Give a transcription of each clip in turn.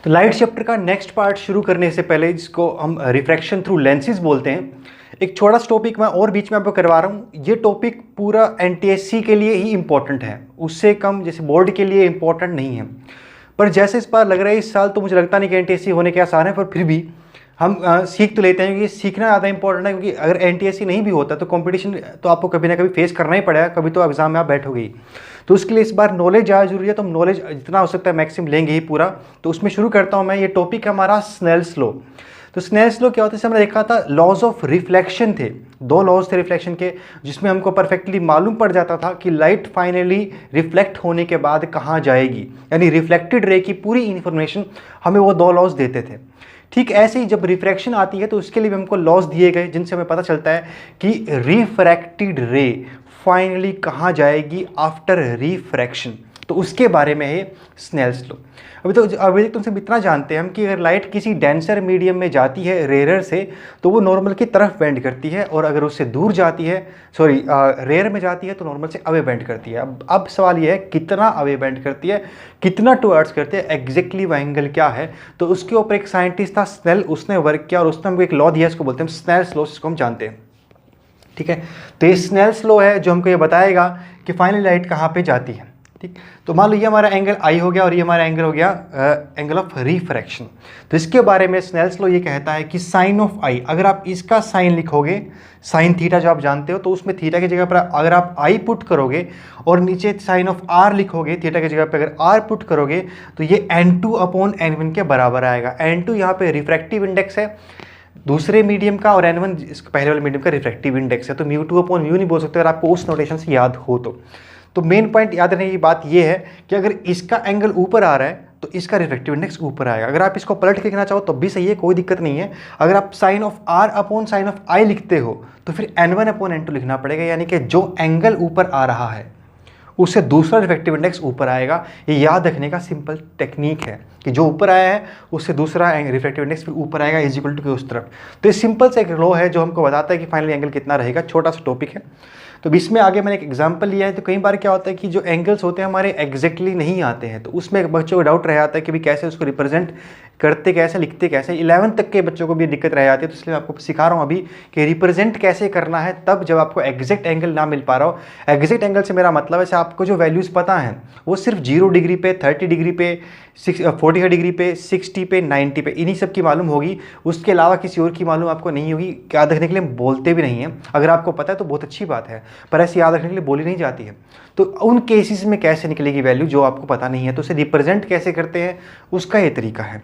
तो light chapter का next part शुरू करने से पहले, जिसको हम रिफ्रैक्शन थ्रू लेंसेज बोलते हैं, एक छोटा सा टॉपिक मैं और बीच में आपको करवा रहा हूँ। ये टॉपिक पूरा एनटीएससी के लिए ही इंपॉर्टेंट है, उससे कम जैसे बोर्ड के लिए इंपॉर्टेंट नहीं है। पर जैसे इस बार लग रहा है इस साल, तो मुझे लगता नहीं कि एनटीएससी होने के आसार है, पर फिर भी हम सीख तो लेते हैं क्योंकि सीखना ज़्यादा इंपॉर्टेंट है। क्योंकि अगर एनटीएससी नहीं भी होता तो कंपटीशन तो आपको कभी ना कभी फेस करना ही पड़ेगा, कभी तो एग्जाम में आप बैठोगे ही। तो उसके लिए इस बार नॉलेज ज़्यादा जरूरी है, तो हम नॉलेज जितना हो सकता है मैक्सिमम लेंगे ही पूरा। तो उसमें शुरू करता हूँ मैं। ये टॉपिक है हमारा स्नेल्स लॉ। तो स्नेल्स लॉ क्या होता है, जैसे हमने देखा था लॉज ऑफ रिफ्लेक्शन थे, दो लॉज थे रिफ्लेक्शन के, जिसमें हमको परफेक्टली मालूम पड़ जाता था कि लाइट फाइनली रिफ्लेक्ट होने के बाद कहाँ जाएगी, यानी रिफ्लेक्टेड रे की पूरी इंफॉर्मेशन हमें वो दो लॉज देते थे। ठीक ऐसे ही जब रिफ्रैक्शन आती है तो उसके लिए भी हमको लॉज दिए गए, जिनसे हमें पता चलता है कि रिफ्रैक्टेड रे फाइनली कहाँ जाएगी आफ्टर रिफ्रैक्शन। तो उसके बारे में है स्नेल्स लॉ। अभी तक तुमसे इतना जानते हैं हम कि अगर लाइट किसी डेंसर मीडियम में जाती है रेयर से, तो वो नॉर्मल की तरफ बेंड करती है, और अगर उससे दूर जाती है, रेयर में जाती है, तो नॉर्मल से अवे बेंड करती है। अब सवाल ये है कितना अवे बेंड करती है, कितना टुवर्ड्स करती है, एग्जैक्टली वो एंगल क्या है। तो उसके ऊपर एक साइंटिस्ट था स्नेल, उसने वर्क किया और उसने हमको एक लॉ दिया, इसको बोलते हैं स्नेल्स लॉ, जिसको हम जानते हैं। ठीक है, तो ये स्नेल्स लॉ है जो हमको ये बताएगा कि फाइनली लाइट कहाँ पे जाती है। ठीक, तो मान लो ये हमारा एंगल आई हो गया और ये हमारा एंगल हो गया एंगल ऑफ रिफ्रैक्शन। तो इसके बारे में स्नेल्स लॉ ये कहता है कि साइन ऑफ आई, अगर आप इसका साइन लिखोगे, साइन थीटा जो आप जानते हो, तो उसमें थीटा की जगह पर अगर आप आई पुट करोगे और नीचे साइन ऑफ आर लिखोगे, थीटा की जगह पर अगर आर पुट करोगे, तो ये n2/n1 के बराबर आएगा। n2 यहाँ पे रिफ्रैक्टिव इंडेक्स है दूसरे मीडियम का, और n1 इसका पहले वाले मीडियम का रिफ्रैक्टिव इंडेक्स है। तो μ2/μ नहीं बोल सकते अगर आपको उस नोटेशन से याद हो तो मेन पॉइंट याद रखने की बात यह है कि अगर इसका एंगल ऊपर आ रहा है तो इसका रिफ्रैक्टिव इंडेक्स ऊपर आएगा। अगर आप इसको पलट के लिखना चाहो तो भी सही है, कोई दिक्कत नहीं है। अगर आप sine of R upon sine of I लिखते हो तो फिर n1/n2 लिखना पड़ेगा, यानी कि जो एंगल ऊपर आ रहा है उससे दूसरा रिफ्रैक्टिव इंडेक्स ऊपर आएगा। ये याद रखने का सिंपल टेक्निक है कि जो ऊपर आया है उससे दूसरा रिफ्रैक्टिव इंडेक्स फिर ऊपर आएगा इज इक्वल टू के उस तरफ। तो ये सिंपल से एक लॉ है जो हमको बताता है कि फाइनली एंगल कितना रहेगा। छोटा सा टॉपिक है। तो इसमें आगे मैंने एक एग्जांपल लिया है। तो कई बार क्या होता है कि जो एंगल्स होते हैं हमारे एग्जैक्टली नहीं आते हैं, तो उसमें बच्चों को डाउट रह जाता है कि भी कैसे उसको रिप्रेजेंट करते, कैसे लिखते, कैसे। 11th तक के बच्चों को भी दिक्कत रह जाती है। तो इसलिए मैं आपको सिखा रहा हूँ अभी कि रिप्रेजेंट कैसे करना है, तब जब आपको एग्जैक्ट एंगल ना मिल पा रहा हो। एग्जैक्ट एंगल से मेरा मतलब है आपको जो वैल्यूज़ पता है वो सिर्फ 0 डिग्री पे, 30 डिग्री पे, 45 डिग्री पे, 60 पे, 90 पे, इन्हीं सब की मालूम होगी। उसके अलावा किसी और की मालूम आपको नहीं होगी। याद रखने के लिए बोलते भी नहीं हैं। अगर आपको पता है तो बहुत अच्छी बात है, पर ऐसे याद रखने के लिए बोली नहीं जाती है। तो उन केसेस में कैसे निकलेगी वैल्यू जो आपको पता नहीं है, तो उसे रिप्रेजेंट कैसे करते हैं उसका ये तरीका है।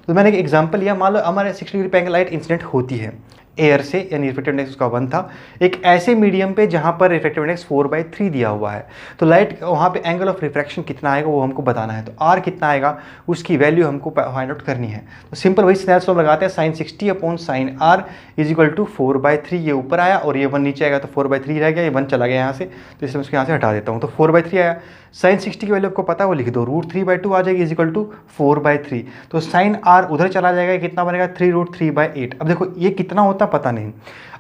तो मैंने एक एग्जांपल लिया। मान लो हमारे 60 डिग्री पे एंगल लाइट इंसिडेंट होती है एयर से, यानी रिफ्रैक्टिव इंडेक्स उसका 1 था, एक ऐसे मीडियम पे जहाँ पर रिफ्रैक्टिव इंडेक्स 4/3 दिया हुआ है। तो लाइट वहाँ पे एंगल ऑफ रिफ्रैक्शन कितना आएगा वो हमको बताना है। तो आर कितना आएगा उसकी वैल्यू हमको फाइंड आउट करनी है। तो सिंपल वही स्नेल्स लॉ लगाते हैं, sine 60/sin r is equal to 4/3। ये ऊपर आया और ये 1 नीचे आएगा, तो 4/3 रह गया, ये 1 चला गया यहाँ से, तो इसलिए उसको यहाँ से हटा देता हूँ। तो 4/3 आया। साइन 60 की वैल्यू आपको पता है, वो लिख दो, √3/2 आ जाएगी इज इक्वल टू 4/3। तो साइन आर उधर चला जाएगा, कितना बनेगा 3√3/8। अब देखो ये कितना होता पता नहीं।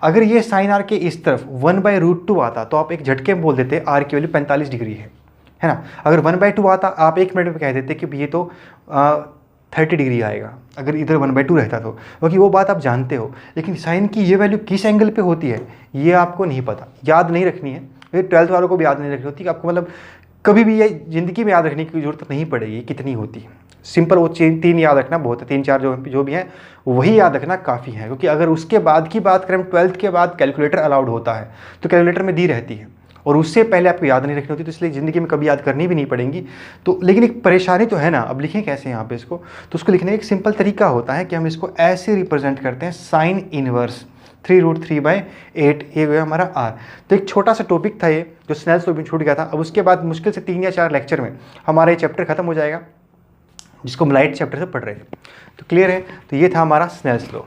अगर ये साइन आर के इस तरफ 1/√2 आता तो आप एक झटके में बोल देते आर की वैल्यू 45 डिग्री है ना। अगर 1/2 आता आप 1 मिनट में कह देते कि ये तो 30 डिग्री आएगा, अगर इधर 1/2 रहता तो, क्योंकि वो बात आप जानते हो। लेकिन साइन की ये वैल्यू किस एंगल पे होती है ये आपको नहीं पता, याद नहीं रखनी है। ये 12th वालों को भी याद नहीं रखनी होती, आपको मतलब कभी भी ये ज़िंदगी में याद रखने की जरूरत नहीं पड़ेगी कितनी होती है। सिंपल वो 3 याद रखना बहुत है, 3-4 जो भी हैं वही याद रखना काफ़ी है। क्योंकि अगर उसके बाद की बात करें, 12th के बाद कैलकुलेटर अलाउड होता है, तो कैलकुलेटर में दी रहती है, और उससे पहले आपको याद नहीं रखनी होती, तो इसलिए ज़िंदगी में कभी याद करनी भी नहीं पड़ेगी। तो लेकिन एक परेशानी तो है ना, अब लिखें कैसे यहाँ पे इसको। तो उसको लिखने का एक सिंपल तरीका होता है कि हम इसको ऐसे रिप्रेजेंट करते हैं, साइन इनवर्स 3√3/8, ये गया हमारा आर। तो एक छोटा सा टॉपिक था ये जो स्नेल्स लॉ में छूट गया था। अब उसके बाद मुश्किल से 3 या 4 लेक्चर में हमारा ये चैप्टर खत्म हो जाएगा, जिसको हम लाइट चैप्टर से पढ़ रहे थे। तो क्लियर है। तो ये था हमारा स्नेल्स लॉ।